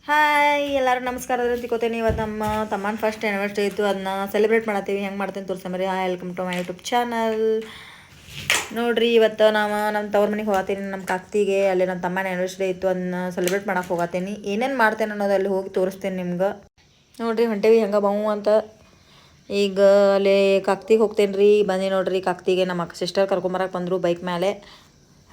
Hi ಎಲ್ಲರೂ ನಮಸ್ಕಾರ ತಿಳ್ಕೊತೀನಿ. ಇವತ್ತು ನಮ್ಮ ತಮ್ಮನ ಫಸ್ಟ್ ಆ್ಯನಿವರ್ಸರಿ ಇತ್ತು, ಅದನ್ನ ಸೆಲೆಬ್ರೇಟ್ ಮಾಡತ್ತೀವಿ. ಹೆಂಗೆ ಮಾಡ್ತೀನಿ ತೋರಿಸ್ಕೊಂಬರಿ. Hi, welcome to my YouTube channel. ನೋಡಿರಿ, ಇವತ್ತು ನಮ್ಮ ತವ್ರ ಮನೆಗೆ ಹೋಗತ್ತೀನಿ, ನಮ್ಮ ಕಾಕ್ತಿಗೆ. ಅಲ್ಲಿ ನಮ್ಮ ತಮ್ಮನ ಆ್ಯನಿವರ್ಸರಿ ಇತ್ತು, ಅದನ್ನ ಸೆಲೆಬ್ರೇಟ್ ಮಾಡಕ್ಕೆ ಹೋಗತ್ತೀನಿ. ಏನೇನು ಮಾಡ್ತೇನೆ ಅನ್ನೋದು ಅಲ್ಲಿ ಹೋಗಿ ತೋರಿಸ್ತೇನೆ ನಿಮ್ಗೆ. ನೋಡಿರಿ, ಹೊಂಟೇವಿ ಹೆಂಗೆ ಬಾವು ಅಂತ. ಈಗ ಅಲ್ಲಿ ಕಾಕ್ತಿಗೆ ಹೋಗ್ತೇನೆ ರೀ. ಬಂದು ನೋಡಿರಿ, ಕಾಕ್ತಿಗೆ ನಮ್ಮ ಸಿಸ್ಟರ್ ಕರ್ಕೊಂಬರಕ್ಕೆ ಬಂದರು ಬೈಕ್ ಮೇಲೆ.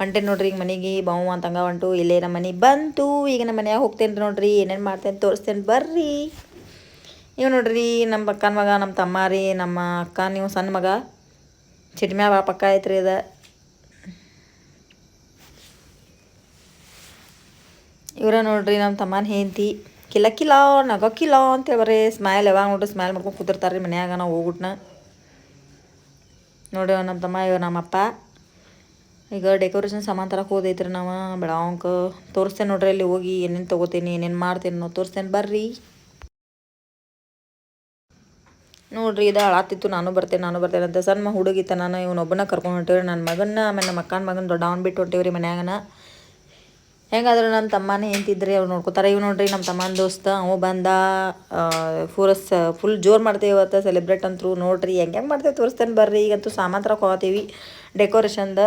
ಹೊಂಟೇನು ನೋಡ್ರಿ ಈಗ ಮನೆಗೆ ಬಾವು ಅಂತಂಗ ಹೊಂಟು. ಇಲ್ಲೇ ನಮ್ಮ ಮನೆಗೆ ಬಂತು. ಈಗ ನಮ್ಮ ಮನ್ಯಾಗ ಹೋಗ್ತೇನೆ ರೀ. ನೋಡ್ರಿ ಏನೇನು ಮಾಡ್ತೇನೆ ತೋರಿಸ್ತೇನೆ ಬರ್ರಿ. ಇವ್ ನೋಡ್ರಿ ನಮ್ಮ ಅಕ್ಕನ ಮಗ, ನಮ್ಮ ತಮ್ಮ ರೀ. ನಮ್ಮ ಅಕ್ಕ ನೀವು ಸಣ್ಣ ಮಗ ಚಿಟ್ಮ್ಯಾ ಬಾ ಪಕ್ಕ ಐತ್ರಿ ಇದು. ಇವರ ನೋಡ್ರಿ ನಮ್ಮ ತಮ್ಮನ ಹೆಂಡತಿ. ಕಿಲ ಕಿಲ ನಗ ಕಿಲ ಅಂತೇಳಿ ಬರ್ರಿ ಸ್ಮೈಲ್. ಯಾವಾಗ ನೋಡ್ರಿ ಸ್ಮೈಲ್ ಮಾಡ್ಕೊಂಡು ಕೂತಿರ್ತಾರೆ ರೀ ಮನ್ಯಾಗ. ನಾವು ಹೋಗ್ಬಿಟ್ನ ನೋಡಿ ನಮ್ಮ ತಮ್ಮ, ಇವ ನಮ್ಮಪ್ಪ. ಈಗ ಡೆಕೋರೇಷನ್ ಸಾಮಾನು ತರಕ್ಕೆ ಹೋದೈತ್ರಿ. ನಾವು ಬೆಳವಂಕ ತೋರಿಸ್ತೇನೆ ನೋಡ್ರಿ. ಅಲ್ಲಿ ಹೋಗಿ ಏನೇನು ತೊಗೋತೀನಿ, ಏನೇನು ಮಾಡ್ತೀನಿ ನಾವು ತೋರಿಸ್ತೇನೆ ಬರ್ರಿ. ನೋಡ್ರಿ ಇದು ಅಳಾತಿತ್ತು, ನಾನು ಬರ್ತೇನೆ ಅಂತ. ಸಣ್ಣ ಹುಡುಗಿತ್ತ, ನಾನು ಇವನೊಬ್ಬನ ಕರ್ಕೊಂಡು ಹೊಂಟೇವ್ರಿ. ನನ್ನ ಮಗನ ಆಮೇಲೆ ನಮ್ಮ ಅಕ್ಕನ ಮಗನ ದೊಡ್ಡವನ್ ಬಿಟ್ಟು ಹೊಂಟೇವ್ರಿ ಮನ್ಯಾಗನ. ಹೆಂಗಾದ್ರೆ ನನ್ನ ತಮ್ಮನೇ ಏಂತಿದ್ರಿ ಅವ್ರು ನೋಡ್ಕೋತಾರೆ. ಇವ್ ನೋಡ್ರಿ ನಮ್ಮ ತಮ್ಮನ ದೋಸ್ತ, ಅವ ಬಂದ. ಫುಲ್ ಜೋರು ಮಾಡ್ತೇವೆ ಇವತ್ತು ಸೆಲೆಬ್ರೇಟ್ ಅಂತೂ. ನೋಡ್ರಿ ಹೆಂಗೆ ಮಾಡ್ತೇವೆ ತೋರಿಸ್ತೇನೆ ಬರ್ರಿ. ಈಗಂತೂ ಸಾಮಾನು ತರಕ್ಕೆ ಹೋಗತ್ತೀವಿ ಡೆಕೋರೇಷನ್ದು.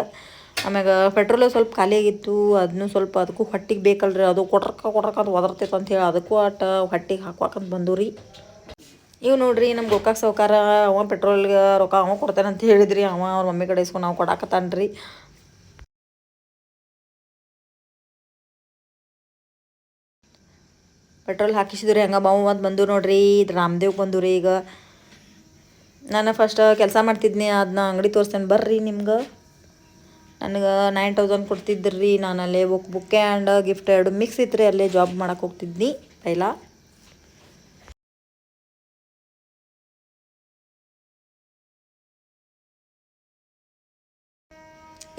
ಆಮ್ಯಾಗ ಪೆಟ್ರೋಲು ಸ್ವಲ್ಪ ಖಾಲಿ ಆಗಿತ್ತು, ಅದನ್ನು ಸ್ವಲ್ಪ ಅದಕ್ಕೂ ಹೊಟ್ಟಿಗೆ ಬೇಕಲ್ರಿ. ಅದು ಕೊಟ್ರಕ್ಕ ಅದು ಒದರ್ತೈತೆ ಅಂಥೇಳಿ ಅದಕ್ಕೂ ಹೊಟ್ಟಿಗೆ ಹಾಕ್ಬೇಕಂತ ಬಂದು ರೀ. ಇವು ನೋಡ್ರಿ ನಮ್ಮ ಗೋಕಾಕ್ ಸಾವ್ಕಾರ. ಅವ ಪೆಟ್ರೋಲ್ಗೆ ರೊಕ್ಕ ಅವ ಕೊಡ್ತಾನೆ ಅಂತ ಹೇಳಿದ್ರಿ. ಅವ ಅವ್ರ ಮಮ್ಮಿ ಕಡೆ ಇಸ್ಕೊಂಡು ನಾವು ಕೊಡಾಕತ್ತಾನ್ರಿ. ಪೆಟ್ರೋಲ್ ಹಾಕಿಸಿದ್ರಿ ಹಂಗೆ ಬಾವು ಅಂತ ಬಂದು ನೋಡ್ರಿ. ಇದು ರಾಮದೇವ್ಗೆ ಬಂದು ರೀ. ಈಗ ನಾನು ಫಸ್ಟ್ ಕೆಲಸ ಮಾಡ್ತಿದ್ನಿ, ಅದನ್ನ ಅಂಗಡಿ ತೋರಿಸ್ತೇನೆ ಬರ್ರಿ ನಿಮ್ಗೆ. ನನಗೆ 9000 ಕೊಡ್ತಿದ್ರಿ. ನಾನು ಅಲ್ಲೇ ಬುಕ್ಕೆ ಆ್ಯಂಡ್ ಗಿಫ್ಟ್ ಎರಡು ಮಿಕ್ಸ್ ಇತ್ತು ರೀ. ಅಲ್ಲೇ ಜಾಬ್ ಮಾಡಕ್ಕೆ ಹೋಗ್ತಿದ್ನಿ ಪೈಲ.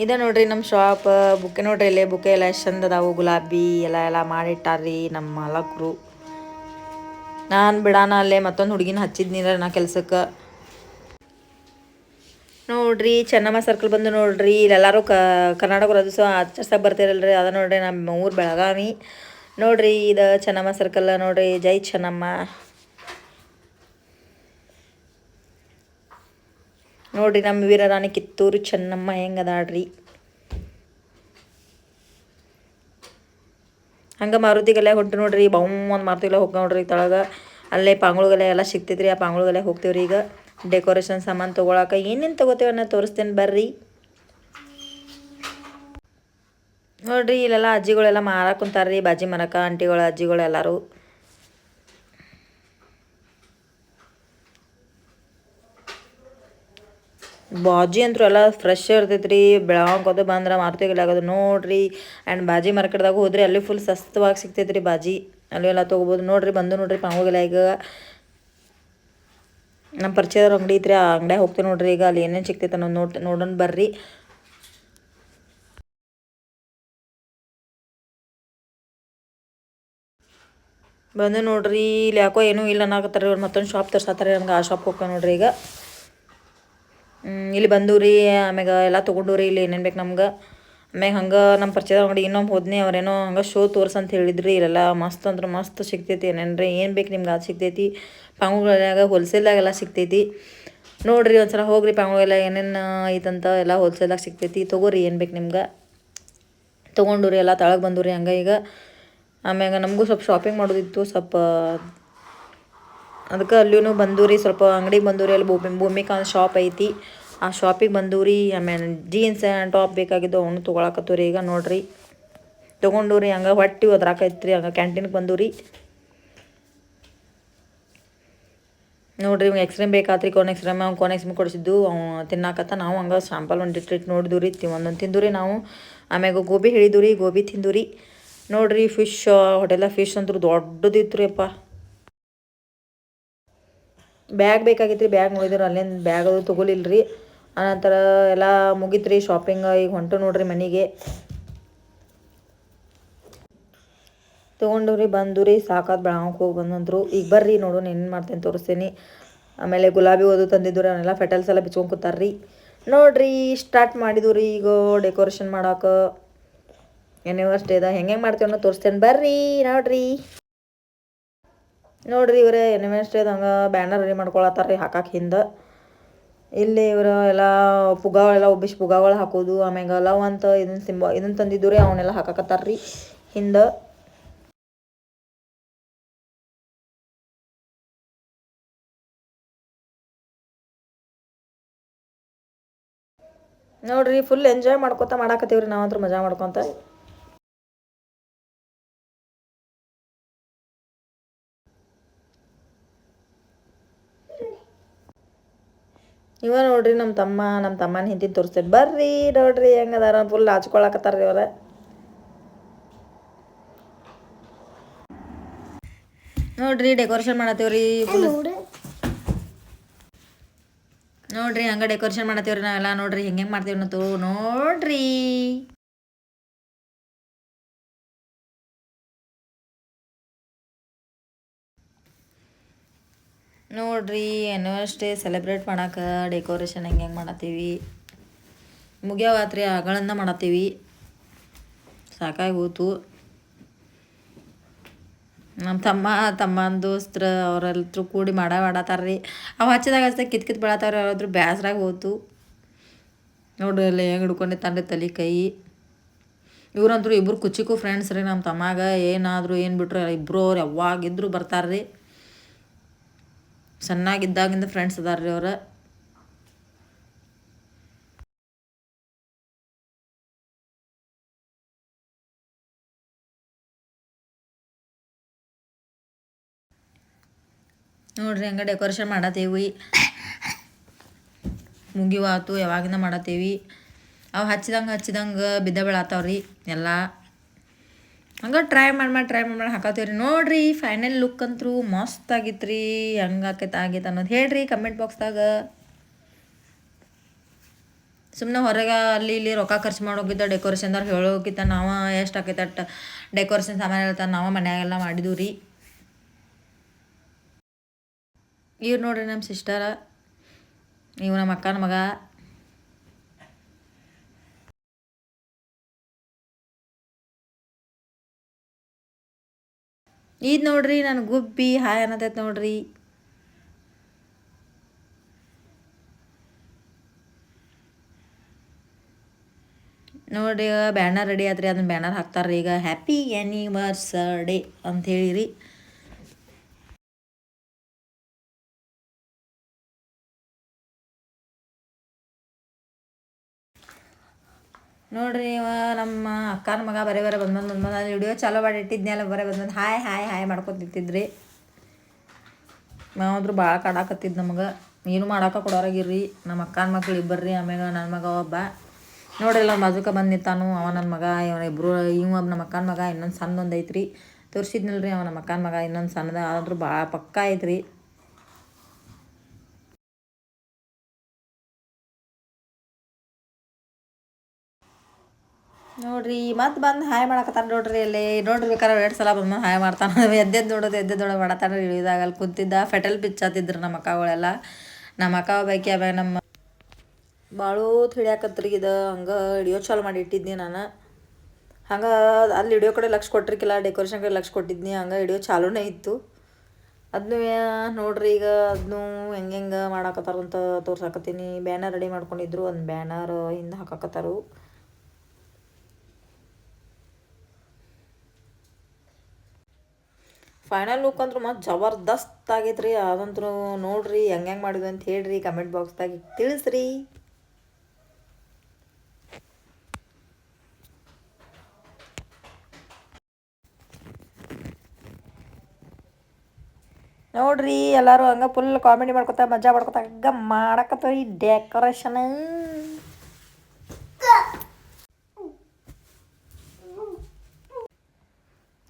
ಇದೆ ನೋಡ್ರಿ ನಮ್ಮ ಶಾಪ್. ಬುಕ್ಕೆ ನೋಡ್ರಿ, ಇಲ್ಲೇ ಬುಕ್ಕೆ ಎಲ್ಲ ಎಷ್ಟು ಚಂದ ಅದಾವು. ಗುಲಾಬಿ ಎಲ್ಲ ಮಾಡಿಟ್ಟಾರ್ರಿ ನಮ್ಮ ಮಾಲಕರು. ನಾನು ಬಿಡಾನ ಅಲ್ಲೇ ಮತ್ತೊಂದು ಹುಡುಗಿನ ಹಚ್ಚಿದ್ನಿರ ನಾ ಕೆಲ್ಸಕ್ಕೆ. ನೋಡ್ರಿ ಚೆನ್ನಮ್ಮ ಸರ್ಕಲ್ ಬಂದು ನೋಡ್ರಿ. ಇಲ್ಲೆಲ್ಲರೂ ಕರ್ನಾಟಕ ರಾಜ್ಯೋತ್ಸವ ಆಚರಿಸಕ್ಕೆ ಬರ್ತೀರಲ್ರಿ. ಅದ ನೋಡ್ರಿ ನಮ್ಮ ಊರು ಬೆಳಗಾವಿ. ನೋಡ್ರಿ ಇದು ಚೆನ್ನಮ್ಮ ಸರ್ಕಲ್ ನೋಡ್ರಿ. ಜೈ ಚೆನ್ನಮ್ಮ. ನೋಡ್ರಿ ನಮ್ಮ ವೀರರಾಣಿ ಕಿತ್ತೂರು ಚೆನ್ನಮ್ಮ ಹೆಂಗದಾಡ್ರಿ. ಹಂಗೆ ಮಾರುತಿಗೆಲ್ಲ ಹೊಂಟು ನೋಡ್ರಿ. ಒಂದು ಮಾರುತಿಗೆಲ್ಲ ಹೋಗಿ ನೋಡ್ರಿ ತಳಗ. ಅಲ್ಲೇ ಪಾಂಗುಳುಗಲೆ ಎಲ್ಲ ಸಿಗ್ತೈತ್ರಿ. ಆ ಪಾಂಗುಳುಗಲೆ ಹೋಗ್ತೀವ್ರಿ. ಈಗ ಡೆಕೋರೇಷನ್ ಸಾಮಾನು ತೊಗೊಳಕ್ಕೆ ಏನೇನು ತೊಗೋತೇವೆ ಅನ್ನೋ ತೋರಿಸ್ತೇನೆ ಬರ್ರಿ. ನೋಡ್ರಿ ಇಲ್ಲೆಲ್ಲ ಅಜ್ಜಿಗಳೆಲ್ಲ ಮಾರಕ್ಕೆ ಕುಂತಾರ್ರಿ. ಬಾಜಿ ಮರಕ ಆಂಟಿಗಳು ಅಜ್ಜಿಗಳು ಎಲ್ಲರೂ. ಬಾಜಿ ಅಂತೂ ಎಲ್ಲ ಫ್ರೆಶ್ ಇರ್ತೈತೆ ರೀ. ಬೆಳಗಾವ್ಕೋದು ಬಂದ್ರೆ ಮಾರುತಿಗೆಲ್ಲ ಆಗೋದು ನೋಡ್ರಿ. ಆ್ಯಂಡ್ ಬಾಜಿ ಮಾರ್ಕೆಟ್ದಾಗ ಹೋದ್ರಿ ಅಲ್ಲಿ ಫುಲ್ ಸಸ್ತವಾಗಿ ಸಿಗ್ತೈತೆ ರೀ ಬಾಜಿ. ಅಲ್ಲಿ ಎಲ್ಲ ತೊಗೋಬೋದು ನೋಡ್ರಿ. ಬಂದು ನೋಡ್ರಿ ಪಾಂಗುಗೆಲ್ಲ. ಈಗ ನಮ್ಮ ಪರಿಚಯದವ್ರ ಅಂಗಡಿ ಐತ್ರಿ, ಆ ಅಂಗಡಿಯಾಗ ಹೋಗ್ತೀವಿ ನೋಡ್ರಿ. ಈಗ ಅಲ್ಲಿ ಏನೇನು ಸಿಗ್ತೈತೆ ಅನ್ನೋದು ನೋಡೋಣ ಬರ್ರಿ. ಬಂದು ನೋಡ್ರಿ ಇಲ್ಲಿ ಯಾಕೋ ಏನೂ ಇಲ್ಲ ಅನ್ನಕತ್ತಾರೆ ಇವ್ರು. ಮತ್ತೊಂದು ಶಾಪ್ ತೋರ್ಸತ್ತಾರೆ ನಮ್ಗೆ. ಆ ಶಾಪ್ ಹೋಗ್ತೇವೆ ನೋಡ್ರಿ ಈಗ. ಇಲ್ಲಿ ಬಂದು ರೀ. ಆಮ್ಯಾಗ ಎಲ್ಲ ತೊಗೊಂಡು ರೀ. ಇಲ್ಲಿ ಏನೇನು ಬೇಕು ನಮ್ಗೆ. ಆಮ್ಯಾಗ ಹಂಗೆ ನಮ್ಮ ಪರಿಚಯದ ಅಂಗಡಿ ಇನ್ನೊಂದು ಹೋದ್ನಿ. ಅವ್ರೇನೋ ಹಂಗೆ ಶೋ ತೋರ್ಸಂತ ಹೇಳಿದ್ರಿ. ಇಲ್ಲೆಲ್ಲ ಮಸ್ತ್ ಅಂದ್ರೆ ಮಸ್ತ್ ಸಿಗ್ತೈತಿ. ಏನೇನ್ರಿ ಏನು ಬೇಕು ನಿಮ್ಗೆ ಅದು ಸಿಗ್ತೈತಿ. ಪಾಂಗುಗಳಾಗ ಹೋಲ್ಸೇಲ್ದಾಗೆಲ್ಲ ಸಿಗ್ತೈತಿ ನೋಡ್ರಿ. ಒಂದ್ಸಲ ಹೋಗ್ರಿ ಪಾಂಗುಗೆಲ್ಲ ಏನೇನು ಐತಂತ ಎಲ್ಲ ಹೋಲ್ಸೇಲ್ದಾಗ ಸಿಗ್ತೈತಿ. ತೊಗೋರಿ ಏನು ಬೇಕು ನಿಮ್ಗೆ. ತೊಗೊಂಡು ರೀ ಎಲ್ಲ ತಳಗೆ ಬಂದು ರೀ ಹಂಗೆ. ಈಗ ಆಮ್ಯಾಗ ನಮಗೂ ಸ್ವಲ್ಪ ಶಾಪಿಂಗ್ ಮಾಡೋದಿತ್ತು ಸ್ವಲ್ಪ. ಅದಕ್ಕೆ ಅಲ್ಲಿಯೂ ಬಂದು ರೀ. ಸ್ವಲ್ಪ ಅಂಗಡಿಗೆ ಬಂದು ರೀ. ಅಲ್ಲಿ ಭೂಮಿಕಾ ಶಾಪ್ ಐತಿ, ಆ ಶಾಪಿಗೆ ಬಂದು ರೀ. ಆಮೇಲೆ ಜೀನ್ಸ್ ಆ್ಯಂಡ್ ಟಾಪ್ ಬೇಕಾಗಿದ್ದು ಅವನು ತೊಗೊಳಕತ್ತು ರೀ. ಈಗ ನೋಡ್ರಿ ತೊಗೊಂಡು ರೀ ಹಂಗೆ ಹೊಟ್ಟಿ ಒದ್ರಾಕೈತ್ರಿ. ಹಂಗೆ ಕ್ಯಾಂಟೀನ್ಗೆ ಬಂದು ರೀ. ನೋಡ್ರಿ ಇವ್ಗೆ ಎಕ್ಸ್ಟ್ರೀಮ್ ಬೇಕಾತ್ರಿ. ಕೋನ್ ಎಕ್ಸ್ಟ್ರೀಮ್ ಕೊಡಿಸಿದ್ದು ಅವ್ನು ತಿನ್ನಾಕತ್ತ. ನಾವು ಹಂಗೆ ಶಾಂಪಲ್ ಒಂದು ಟ್ರೀಟ್ ನೋಡಿದ್ವಿ ರೀ. ಒಂದೊಂದು ತಿಂದು ರೀ ನಾವು. ಆಮ್ಯಾಗ ಗೋಬಿ ಹೇಳಿದ್ವಿ ರೀ, ಗೋಬಿ ತಿಂದು ರೀ. ನೋಡ್ರಿ ಫಿಶ್ ಹೋಟೆಲ ಫಿಶ್ ಅಂತೂ ದೊಡ್ಡದಿತ್ತು ರೀ ಅಪ್ಪ. ಬ್ಯಾಗ್ ಬೇಕಾಗಿತ್ತು ರೀ. ಬ್ಯಾಗ್ ನೋಡಿದ್ರು ಅಲ್ಲೇನು ಬ್ಯಾಗ್ ಅದು ತೊಗೊಲಿಲ್ಲ ರೀ. ಆನಂತರ ಎಲ್ಲ ಮುಗೀತು ರೀ ಶಾಪಿಂಗ್. ಈಗ ಹೊಂಟು ನೋಡ್ರಿ ಮನೆಗೆ. ತೊಗೊಂಡು ರೀ ಬಂದು ರೀ. ಸಾಕಾದ ಬೆಳಗಾವ್ಗೆ ಹೋಗಿ ಬಂದಂದ್ರು. ಈಗ ಬರ್ರಿ ನೋಡೋಣ ಏನೇನು ಮಾಡ್ತೇನೆ ತೋರಿಸ್ತೀನಿ. ಆಮೇಲೆ ಗುಲಾಬಿ ಓದು ತಂದಿದ್ದು ರೀ. ಅವನ್ನೆಲ್ಲ ಫೆಟಲ್ಸ್ ಎಲ್ಲ ಬಿಚ್ಕೊಂಡು ಕೂತಾರ್ರಿ. ನೋಡ್ರಿ ಸ್ಟಾರ್ಟ್ ಮಾಡಿದ್ವು ರೀ ಈಗ ಡೆಕೋರೇಷನ್ ಮಾಡೋಕೆ. ಆ್ಯನಿವರ್ಸ್ಡೇದ ಹೆಂಗೆ ಮಾಡ್ತೇವೆ ಅನ್ನೋ ತೋರಿಸ್ತೇನೆ ಬರ್ರಿ ನೋಡ್ರಿ. ನೋಡ್ರಿ ಇವ್ರೆ ಎನಿವರ್ಸ್ರಿ ಹಂಗೆ ಬ್ಯಾನರ್ ರೆಡಿ ಮಾಡ್ಕೊಳತ್ತಾರ ರೀ ಹಾಕಕ್ಕೆ ಹಿಂದೆ. ಇಲ್ಲಿ ಇವರು ಎಲ್ಲ ಪುಗ್ಗಾಗಳೆಲ್ಲ ಒಬ್ಬಿಸಿ ಪುಗ್ಗಾಗಳು ಹಾಕೋದು, ಆಮ್ಯಾಗ ಲವ್ ಅಂತ ಇದನ್ನ ತಂದಿದ್ದು ರೀ ಅವನ್ನೆಲ್ಲ ಹಾಕಕತ್ತಾರ ರೀ ಹಿಂದೆ. ನೋಡ್ರಿ ಫುಲ್ ಎಂಜಾಯ್ ಮಾಡ್ಕೊತ ಮಾಡಾಕತ್ತೀವ್ರಿ ನಾವಂತೂ ಮಜಾ ಮಾಡ್ಕೊತ. ಇವ ನೋಡ್ರಿ ನಮ್ಮ ತಮ್ಮನ ಹಿಂದಿ ತೋರಿಸ್ತೇನೆ ಬರ್ರಿ. ನೋಡ್ರಿ ಹೆಂಗದಾರ ಫುಲ್ ಹಚ್ಕೊಳಕತ್ತಾರ್ರಿ ಅವರ. ನೋಡ್ರಿ ಡೆಕೋರೇಷನ್ ಮಾಡತ್ತೀವ್ರಿ ಫುಲ್. ನೋಡ್ರಿ ಹಂಗೆ ಡೆಕೋರೇಷನ್ ಮಾಡತ್ತೀವ್ರಿ ನಾವೆಲ್ಲ. ನೋಡ್ರಿ ಹೆಂಗೆ ಮಾಡ್ತೀವಿ ಅನ್ನೋದು ನೋಡ್ರಿ. ನೋಡ್ರಿ ಆ್ಯನಿವರ್ಸ್ಡೇ ಸೆಲೆಬ್ರೇಟ್ ಮಾಡಕ್ಕೆ ಡೆಕೋರೇಷನ್ ಹೆಂಗೆ ಮಾಡತ್ತೀವಿ. ಮುಗಿಯವಾತ್ರಿ ಆಗಳಿಂದ ಮಾಡತ್ತೀವಿ, ಸಾಕಾಗಿ ಹೋತು. ನಮ್ಮ ತಮ್ಮನ ದೋಸ್ತ್ರ ಅವರೆಲ್ಲರೂ ಕೂಡಿ ಮಾಡತ್ತಾರ್ರಿ. ಅವು ಹಚ್ಚಿದಾಗ ಕಿತ್ ಬೆಳತಾವ್ರಿ. ಅವ್ರಾದ್ರೂ ಬೇಸರಾಗಿ ಹೋತು. ನೋಡ್ರಿ ಅಲ್ಲಿ ಹೆಂಗೆ ಹಿಡ್ಕೊಂಡಿತ್ತಾನ್ರಿ ತಲೆ ಕೈ. ಇವ್ರಂತೂ ಇಬ್ಬರು ಕುಚಿಕು ಫ್ರೆಂಡ್ಸ್ ರೀ. ನಮ್ಮ ತಮ್ಮಾಗ ಏನಾದರೂ ಏನು ಬಿಟ್ರು ಇಬ್ಬರು ಅವ್ರು ಯಾವಾಗಿದ್ರು ಬರ್ತಾರ್ರಿ. ಸಣ್ಣಾಗಿದ್ದಾಗಿಂದ ಫ್ರೆಂಡ್ಸ್ ಅದಾರ್ರಿ ಅವ್ರು. ನೋಡ್ರಿ ಹಂಗೆ ಡೆಕೋರೇಷನ್ ಮಾಡತ್ತೀವಿ. ಮುಗಿವಾತು ಯಾವಾಗಿಂದ ಮಾಡತ್ತೀವಿ. ಅವು ಹಚ್ಚಿದಂಗೆ ಬಿದ್ದ ಬೀಳತ್ತಾವ್ರಿ ಎಲ್ಲ. ಹಂಗೆ ಟ್ರೈ ಮಾಡಿ ಹಾಕತ್ತೀವ್ರಿ. ನೋಡ್ರಿ ಫೈನಲ್ ಲುಕ್ ಅಂತೂ ಮಸ್ತ್ ಆಗಿತ್ತು ರೀ. ಹೆಂಗೆ ಆಗೈತೆ ಅನ್ನೋದು ಹೇಳ್ರಿ ಕಮೆಂಟ್ ಬಾಕ್ಸ್ದಾಗ. ಸುಮ್ಮನೆ ಹೊರಗೆ ಅಲ್ಲಿ ಇಲ್ಲಿ ರೊಕ್ಕ ಖರ್ಚು ಮಾಡೋಗಿದ್ದ ಡೆಕೋರೇಷನ್ದವ್ರು ಹೇಳೋಕ್ಕಿಂತ ನಾವು ಎಷ್ಟು ಆಕೈತೆ ಅಷ್ಟು ಡೆಕೋರೇಷನ್ ಸಾಮಾನು ಹೇಳ್ತಾರೆ. ನಾವು ಮನ್ಯಾಗೆಲ್ಲ ಮಾಡಿದ್ವಿ ರೀ. ಇವ್ರು ನೋಡ್ರಿ ನಮ್ಮ ಸಿಸ್ಟರ, ಇವು ನಮ್ಮ ಅಕ್ಕನ ಮಗ. ಇದು ನೋಡ್ರಿ ನಾನು ಗುಬ್ಬಿ ಹಾಯ್ ಅನ್ನತೈತೆ ನೋಡ್ರಿ. ನೋಡ್ರಿ ಬ್ಯಾನರ್ ರೆಡಿ ಆತ್ರಿ. ಅದನ್ನ ಬ್ಯಾನರ್ ಹಾಕ್ತಾರ್ರಿ ಈಗ. ಹ್ಯಾಪಿ ಆ್ಯನಿವರ್ಸರಿ ಅಂತ ಹೇಳಿರಿ. ನೋಡ್ರಿ ಇವ ನಮ್ಮ ಅಕ್ಕನ ಮಗ ಬರೇ ಬಂದು ನಾನು ವಿಡಿಯೋ ಚಾಲೋ ಮಾಡಿ ಇಟ್ಟಿದ್ನೆಲ್ಲ ಬಂದು ಹಾಯ್ ಹಾಯ್ ಹಾಯ್ ಮಾಡ್ಕೊತಿರ್ತಿದ್ರಿ. ನಾವಂದ್ರೂ ಭಾಳ ಕಾಡಾಕತ್ತಿದ್ದು ನಮಗೆ. ಏನು ಮಾಡಾಕ ಕೊಡೋರಾಗಿರ್ರಿ. ನಮ್ಮ ಅಕ್ಕನ ಮಕ್ಳು ಇಬ್ಬರ್ರಿ, ಆಮ್ಯಾಗ ನನ್ನ ಮಗ ಒಬ್ಬ. ನೋಡ್ರಿಲ್ಲ ಮಜುಕ ಬಂದು ನಿಂತಾನು. ಅವ ನನ್ನ ಮಗ, ಇವನ ಇಬ್ಬರು. ಒಬ್ಬ ನಮ್ಮ ಅಕ್ಕನ ಮಗ, ಇನ್ನೊಂದು ಸಣ್ಣದೊಂದು ಐತ್ರಿ. ತೋರಿಸಿದ್ನಲ್ರಿ ಅವ ನಮ್ಮ ಅಕ್ಕನ ಮಗ. ಇನ್ನೊಂದು ಸಣ್ಣದ ಆದ್ರೂ ಭಾಳ ಪಕ್ಕ ಐತ್ರಿ. ನೋಡ್ರಿ ಮತ್ತೆ ಬಂದು ಹಾಯ್ ಮಾಡಕತ್ತಾನ ನೋಡ್ರಿ. ಅಲ್ಲಿ ನೋಡ್ರಿ ಬೇಕಾದ್ರೆ 2 ಸಲ ಬಂದು ಹಾಯ್ ಮಾಡ್ತಾನೆ. ಎದ್ದೆದ್ದು ನೋಡೋದು ಮಾಡತ್ತಾನ. ಇಳಿದಾಗ ಅಲ್ಲಿ ಕುಂತಿದ್ದ ಫೆಟಲ್ ಬಿಚ್ಚಾತಿದ್ರು ನಮ್ಮ ಅಕ್ಕಗಳೆಲ್ಲ. ನಮ್ಮ ಅಕ್ಕ ಬೈಕಿ ಆಮ್ಯಾಗ ನಮ್ಮ ಭಾಳೂ ಹಿಡಿಯಾಕತ್ರಿ. ಇದು ಹಂಗೆ ಹಿಡಿಯೋ ಚಾಲು ಮಾಡಿ ಇಟ್ಟಿದ್ನಿ ನಾನು. ಹಂಗೆ ಅಲ್ಲಿ ಹಿಡಿಯೋ ಕಡೆ ಲಕ್ಷ ಕೊಟ್ಟಿರ್ಕಿಲ್ಲ, ಡೆಕೋರೇಷನ್ ಕಡೆ ಲಕ್ಷ ಕೊಟ್ಟಿದ್ನಿ. ಹಂಗೆ ಹಿಡಿಯೋ ಚಾಲೂನೇ ಇತ್ತು. ಅದನ್ನೂ ನೋಡ್ರಿ ಈಗ ಅದನ್ನೂ ಹೆಂಗೆ ಮಾಡಾಕತ್ತಾರ ಅಂತ ತೋರ್ಸಾಕತ್ತೀನಿ. ಬ್ಯಾನರ್ ರೆಡಿ ಮಾಡ್ಕೊಂಡಿದ್ರು. ಒಂದು ಬ್ಯಾನರ್ ಹಿಂದೆ ಹಾಕಾಕತ್ತಾರು. ಫೈನಲ್ ಲುಕ್ ಅಂತೂ ಮತ್ತು ಜಬರ್ದಸ್ತ್ ಆಗೈತೆ ರೀ. ಅದಂತೂ ನೋಡ್ರಿ ಹೆಂಗೆ ಮಾಡಿದ್ವಿ ಅಂತ ಹೇಳ್ರಿ ಕಮೆಂಟ್ ಬಾಕ್ಸ್ದಾಗ ತಿಳಿಸ್ರಿ. ನೋಡ್ರಿ ಎಲ್ಲರೂ ಹಂಗೆ ಫುಲ್ ಕಾಮಿಡಿ ಮಾಡ್ಕೊತ ಮಜಾ ಮಾಡ್ಕೊತ ಹಂಗೆ ಮಾಡಕತ್ತೀವಿ ಡೆಕೋರೇಷನ್.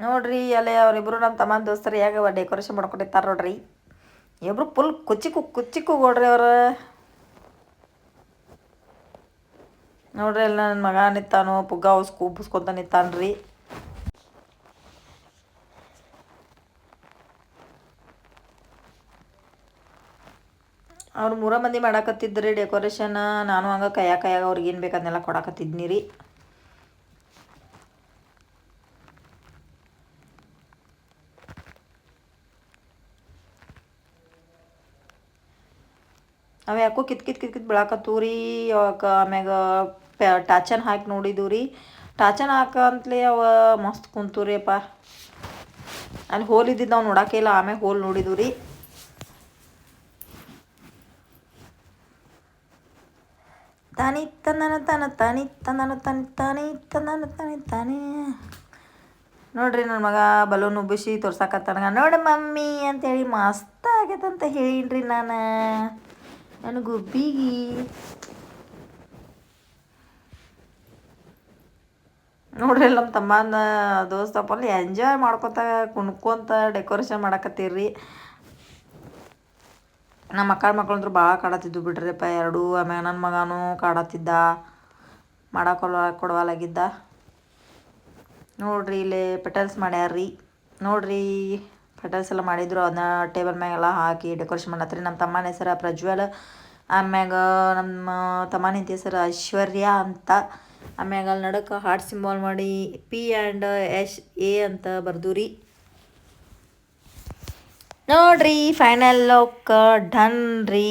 ನೋಡ್ರಿ ಅಲ್ಲೇ ಅವರಿಬ್ಬರು ನಮ್ಮ ತಮ್ಮನ ದೋಸ್ತರು ಹೇಗೆ ಡೆಕೋರೇಷನ್ ಮಾಡ್ಕೊಂಡಿರ್ತಾರೆ ನೋಡ್ರಿ. ಇಬ್ಬರು ಫುಲ್ ಕುಚ್ಚಿಕ್ಕು ನೋಡ್ರಿ ಅವ್ರು. ನೋಡ್ರಿ ಎಲ್ಲ ನನ್ನ ಮಗ ನಿಂತಾನು, ಪುಗ್ಗ ಉಬ್ಬಿಸ್ಕೊಂತ ನಿಂತಾನ್ರಿ. ಅವ್ರು 3 ಮಂದಿ ಮಾಡಾಕತ್ತಿದ್ರಿ ಡೆಕೋರೇಷನ್. ನಾನು ಹಂಗೆ ಕೈಯಾಗ ಅವ್ರಿಗೆ ಏನು ಬೇಕು ಅದನ್ನೆಲ್ಲ ಕೊಡಾಕತ್ತಿದ್ನಿ ರೀ. ಅವು ಯಾಕೋ ಕಿತ್ ಕಿತ್ ಕಿತ್ ಕಿತ್ ಬೀಳಾಕತ್ತೂ ರೀ. ಅವಾಗ ಆಮ್ಯಾಗ ಟಾಚನ್ ಹಾಕಿ ನೋಡಿದೀವಿ ರೀ. ಟಾಚನ್ ಹಾಕಂತಲೇ ಅವ ಮಸ್ತ್ ಕುಂತು ರೀ ಅಪ್ಪ. ಅಲ್ಲಿ ಹೋಲ್ ಇದ್ದಿದ್ದು ನಾವು ನೋಡೋಕೆ ಇಲ್ಲ, ಆಮೇಲೆ ಹೋಲ್ ನೋಡಿದ್ವಿ ರೀ. ತಾನಿ ತಂದನ ತಾನ ತಾನಿ ತಂದನ ತಾನಿ ತಾನಿ ತಂದನ ತಾನಿ ತಾನೇ. ನೋಡ್ರಿ ನನ್ನ ಮಗ ಬಲೂನ್ ಉಬ್ಬಿಸಿ ತೋರ್ಸಾಕತ್ತಾನ. ನೋಡಿ ಮಮ್ಮಿ ಅಂತೇಳಿ ಮಸ್ತ್ ಆಗೈತಂತ ಹೇಳಿನ್ರಿ ನಾನು ನನ್ನ ಗುಬ್ಬಿಗೆ. ನೋಡ್ರಿ ನಮ್ಮ ತಮ್ಮನ ದೋಸ್ತಪ್ಪಲ್ಲಿ ಎಂಜಾಯ್ ಮಾಡ್ಕೊತ ಕುಣ್ಕೊಂತ ಡೆಕೋರೇಷನ್ ಮಾಡಕತ್ತೀರ್ರಿ. ನಮ್ಮ ಮಕ್ಕಳು ಅಂತೂ ಭಾಳ ಕಾಡತ್ತಿದ್ದು ಬಿಡ್ರಿಪ್ಪ ಎರಡೂ. ಆಮ್ಯಾಗ ನನ್ನ ಮಗನೂ ಕಾಡತ್ತಿದ್ದ, ಕೊಡವಲಾಗಿದ್ದ. ನೋಡ್ರಿ ಇಲ್ಲಿ ಪೆಟಲ್ಸ್ ಮಾಡ್ಯಾರ್ರಿ. ನೋಡ್ರಿ ಪೆಟಲ್ಸ್ ಎಲ್ಲ ಮಾಡಿದ್ರು, ಅದನ್ನ ಟೇಬಲ್ ಮ್ಯಾಗೆಲ್ಲ ಹಾಕಿ ಡೆಕೋರೇಷನ್ ಮಾಡತ್ರಿ. ನಮ್ಮ ತಮ್ಮನ ಹೆಸರು ಪ್ರಜ್ವಲ್, ಆಮ್ಯಾಗ ನಮ್ಮ ತಮ್ಮನ ಹೆಂಡತಿ ಹೆಸರು ಐಶ್ವರ್ಯ ಅಂತ. ಆಮ್ಯಾಗ ಅಲ್ಲಿ ನಡಕ್ಕೆ ಹಾರ್ಟ್ ಸಿಂಬಾಲ್ ಮಾಡಿ P&A ಅಂತ ಬರ್ದು ರೀ. ನೋಡ್ರಿ ಫೈನಲ್ ಲುಕ್ ಡನ್ ರೀ.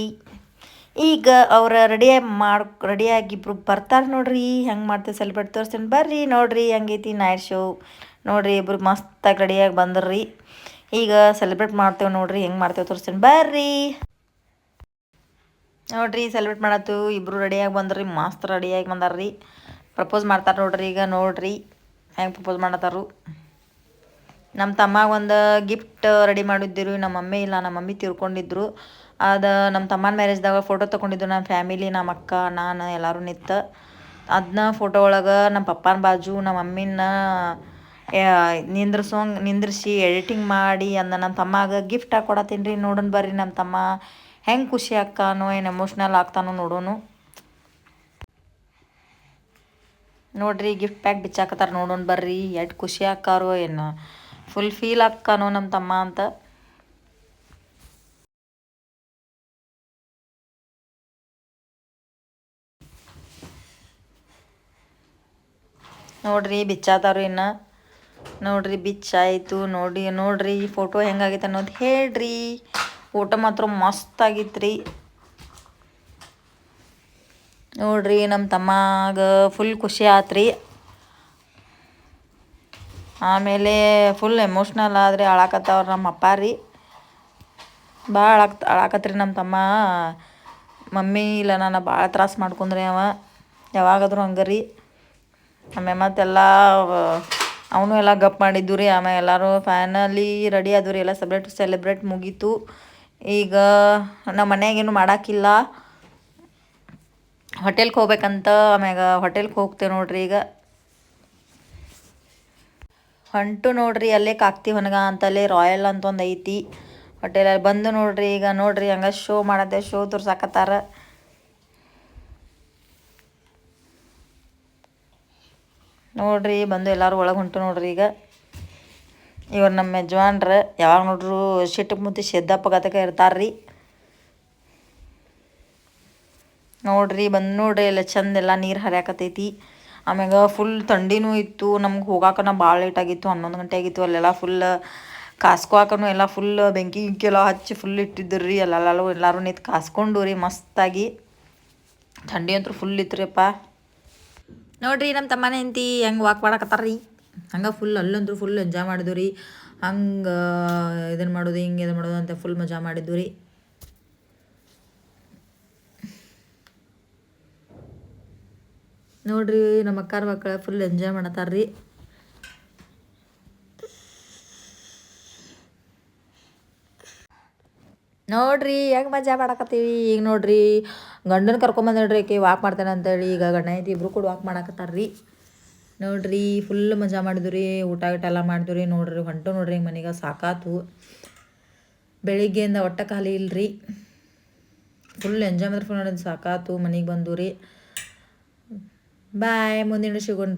ಈಗ ಅವ್ರು ರೆಡಿಯಾಗಿ ಇಬ್ರು ಬರ್ತಾರೆ ನೋಡ್ರಿ. ಹೆಂಗೆ ಮಾಡ್ತೀವಿ ಸೆಲೆಬ್ರೇಟ್ ತೋರಿಸ್ತೀನಿ ಬರ್ರಿ. ನೋಡ್ರಿ ಹೆಂಗೈತಿ ನೈಟ್ ಶೋ. ನೋಡ್ರಿ ಇಬ್ರು ಮಸ್ತಾಗಿ ರೆಡಿಯಾಗಿ ಬಂದ್ರಿ. ಈಗ ಸೆಲೆಬ್ರೇಟ್ ಮಾಡ್ತೇವೆ ನೋಡ್ರಿ, ಹೆಂಗೆ ಮಾಡ್ತೇವೆ ತೋರಿಸ್ತೀನಿ ಬರ್ರಿ. ನೋಡ್ರಿ ಸೆಲೆಬ್ರೇಟ್ ಮಾಡತ್ತು ಇಬ್ರು ರೆಡಿಯಾಗಿ ಬಂದ್ರಿ, ಮಸ್ತ್ ರೆಡಿಯಾಗಿ ಬಂದಾರ್ರಿ. ಪ್ರಪೋಸ್ ಮಾಡ್ತಾರೆ ನೋಡ್ರಿ. ಈಗ ನೋಡ್ರಿ ಹೆಂಗೆ ಪ್ರಪೋಸ್ ಮಾಡತ್ತಾರು. ನಮ್ಮ ತಮ್ಮಗೆ ಒಂದು ಗಿಫ್ಟ್ ರೆಡಿ ಮಾಡಿದ್ದಿರು. ನಮ್ಮ ಮಮ್ಮಿ ಇಲ್ಲ, ನಮ್ಮ ಮಮ್ಮಿ ತಿರ್ಕೊಂಡಿದ್ರು. ಅದು ನಮ್ಮ ತಮ್ಮನ ಮ್ಯಾರೇಜ್ದಾಗ ಫೋಟೋ ತೊಗೊಂಡಿದ್ದು ನಮ್ಮ ಫ್ಯಾಮಿಲಿ, ನಮ್ಮ ಅಕ್ಕ ನಾನು ಎಲ್ಲರೂ ನಿಂತು. ಅದನ್ನ ಫೋಟೋ ಒಳಗೆ ನಮ್ಮ ಪಪ್ಪನ ಬಾಜು ನಮ್ಮ ಮಮ್ಮಿನ ನಿಂದ್ರಿಸಿ ಎಡಿಟಿಂಗ್ ಮಾಡಿ ಅದನ್ನ ನಮ್ಮ ತಮ್ಮಗೆ ಗಿಫ್ಟ್ ಹಾಕಿ ಕೊಡತ್ತೀನಿ ರೀ. ನೋಡೋಣ ಬರ್ರಿ ನಮ್ಮ ತಮ್ಮ ಹೆಂಗೆ ಖುಷಿ ಆಗ್ತಾನೋ ಏನು ಎಮೋಷ್ನಲ್ ಆಗ್ತಾನೋ ನೋಡೋನು. ನೋಡ್ರಿ ಗಿಫ್ಟ್ ಪ್ಯಾಕ್ ಬಿಚ್ಚಾಕತ್ತಾರ, ನೋಡೋಣ ಬರ್ರಿ ಎಷ್ಟು ಖುಷಿ ಆಕ್ಕಾರೋ ಏನು ಫುಲ್ ಫೀಲ್ ಆಕ್ಕಾನೋ ನಮ್ಮ ತಮ್ಮ ಅಂತ. ನೋಡ್ರಿ ಬಿಚ್ಚಾತಾರು ಇನ್ನು. ನೋಡ್ರಿ ಬಿಚ್ಚಾಯಿತು. ನೋಡ್ರಿ ಫೋಟೋ ಹೆಂಗಾಗೈತೆ ಅನ್ನೋದು ಹೇಳ್ರಿ. ಫೋಟೋ ಮಾತ್ರ ಮಸ್ತ್ ಆಗಿತ್ತು ರೀ. ನೋಡ್ರಿ ನಮ್ಮ ತಮ್ಮಾಗ ಫುಲ್ ಖುಷಿ ಆತ್ರಿ. ಆಮೇಲೆ ಫುಲ್ ಎಮೋಷ್ನಲ್ ಆದರೆ ಅಳಾಕತ್ತವ್ರು ನಮ್ಮ ಅಪ್ಪ ರೀ. ಭಾಳ ಅಳಾಕತ್ರಿ ನಮ್ಮ ತಮ್ಮ. ಮಮ್ಮಿ ಇಲ್ಲ ನಾನು ಭಾಳ ತ್ರಾಸ ಮಾಡ್ಕೊಂಡ್ರಿ ಅವ ಯಾವಾಗಾದ್ರೂ ಹಂಗೆ ರೀ. ಆಮೇಲೆ ಮತ್ತೆಲ್ಲ ಅವನು ಎಲ್ಲ ಗಪ್ ಮಾಡಿದ್ದು ರೀ. ಆಮೇಲೆ ಎಲ್ಲರೂ ಫೈನಲಿ ರೆಡಿ ಆದವು ರೀ. ಎಲ್ಲ ಸೆಲೆಬ್ರೇಟ್ ಮುಗೀತು. ಈಗ ನಮ್ಮ ಮನೆಯಾಗೇನು ಮಾಡೋಕ್ಕಿಲ್ಲ, ಹೋಟೆಲ್ಗೆ ಹೋಗ್ಬೇಕಂತ. ಆಮ್ಯಾಗ ಹೋಟೆಲ್ಗೆ ಹೋಗ್ತೇವೆ ನೋಡ್ರಿ. ಈಗ ಹೊಂಟು ನೋಡ್ರಿ ಅಲ್ಲೇ ಕಾಕ್ತಿ ಹೊನಗ ಅಂತಲ್ಲೇ ರಾಯಲ್ ಅಂತ ಒಂದು ಐತಿ ಹೋಟೆಲಲ್ಲಿ ಬಂದು ನೋಡ್ರಿ. ಈಗ ನೋಡ್ರಿ ಹಂಗೆ ಶೋ ಮಾಡತ್ತೆ, ಶೋ ತೋರ್ಸಾಕತ್ತಾರ. ನೋಡ್ರಿ ಬಂದು ಎಲ್ಲರೂ ಒಳಗೆ ಹೊಂಟು ನೋಡ್ರಿ. ಈಗ ಇವ್ರು ನಮ್ಮ ಯಜಮಾನ್ರು ಯಾವಾಗ ನೋಡ್ರು ಶಿಟ್ಟಕ್ಕೆ ಮುತ್ತಿ ಶೆದ್ದಪ್ಪಗತಕ ಇರ್ತಾರ್ರಿ. ನೋಡ್ರಿ ಬಂದು ನೋಡ್ರಿ ಎಲ್ಲ ಚಂದೆಲ್ಲ ನೀರು ಹರಿಯಾಕತ್ತೈತಿ. ಆಮ್ಯಾಗ ಫುಲ್ ಥಂಡಿನೂ ಇತ್ತು. ನಮ್ಗೆ ಹೋಗಾಕನ ಭಾಳ ಲೇಟ್ ಆಗಿತ್ತು, 11 ಗಂಟೆ ಆಗಿತ್ತು. ಅಲ್ಲೆಲ್ಲ ಫುಲ್ ಕಾಸ್ಕೋಕನು ಎಲ್ಲ ಫುಲ್ ಬೆಂಕಿ ಎಲ್ಲ ಹಚ್ಚಿ ಫುಲ್ ಇಟ್ಟಿದ್ರು ರೀ. ಎಲ್ಲರೂ ನಿಂತು ಕಾಸ್ಕೊಂಡು ರೀ ಮಸ್ತಾಗಿ. ಥಂಡಿ ಅಂತೂ ಫುಲ್ ಇತ್ತು ರೀ ಅಪ್ಪ. ನೋಡ್ರಿ ನಮ್ಮ ತಮ್ಮನ ಹೆಂಡತಿ ಹೆಂಗೆ ವಾಕ್ ಮಾಡಕತ್ತಾರ ರೀ. ಹಂಗೆ ಫುಲ್ ಅಲ್ಲಂದ್ರೂ ಫುಲ್ ಎಂಜಾಯ್ ಮಾಡಿದ್ವಿ ರೀ. ಹಂಗೆ ಇದನ್ನು ಮಾಡೋದು ಹಿಂಗೆ ಇದು ಮಾಡೋದು ಅಂತ ಫುಲ್ ಮಜಾ ಮಾಡಿದ್ವಿ ರೀ. ನೋಡ್ರಿ ನಮ್ಮ ಅಕ್ಕಾರ ಮಕ್ಕಳು ಫುಲ್ ಎಂಜಾಯ್ ಮಾಡತ್ತಾರ ರೀ. ನೋಡ್ರಿ ಹೆಂಗೆ ಮಜಾ ಮಾಡಕತ್ತೀವಿ. ಈಗ ನೋಡ್ರಿ ಗಂಡನ ಕರ್ಕೊಂಬಂದ್ರಿ ಆಕೆ ವಾಕ್ ಮಾಡ್ತೇನೆ ಅಂತೇಳಿ. ಈಗ ಗಂಡ ಹೆಂಡತಿ ಇಬ್ರು ಕೂಡ ವಾಕ್ ಮಾಡಕತ್ತಾರ ರೀ. ನೋಡ್ರಿ ಫುಲ್ ಮಜಾ ಮಾಡಿದ್ವಿ ರೀ. ಊಟ ಎಲ್ಲ ಮಾಡಿದ್ವಿ ರೀ. ನೋಡ್ರಿ ಹೊಂಟು ನೋಡ್ರಿ ಈಗ ಮನೆಗೆ ಸಾಕಾತು. ಬೆಳಿಗ್ಗೆಯಿಂದ ಒಟ್ಟ ಖಾಲಿ ಇಲ್ರಿ. ಫುಲ್ ಎಂಜಾಯ್ ಮಾಡಿದ್ರೆ ಫುಲ್ ನೋಡಿದ್ರೆ ಸಾಕಾತು. ಮನೆಗೆ ಬಂದು ರೀ. ಬಾಯ್, ಮುಂದಿನ ಸಿಗೋಣ್ರಿ.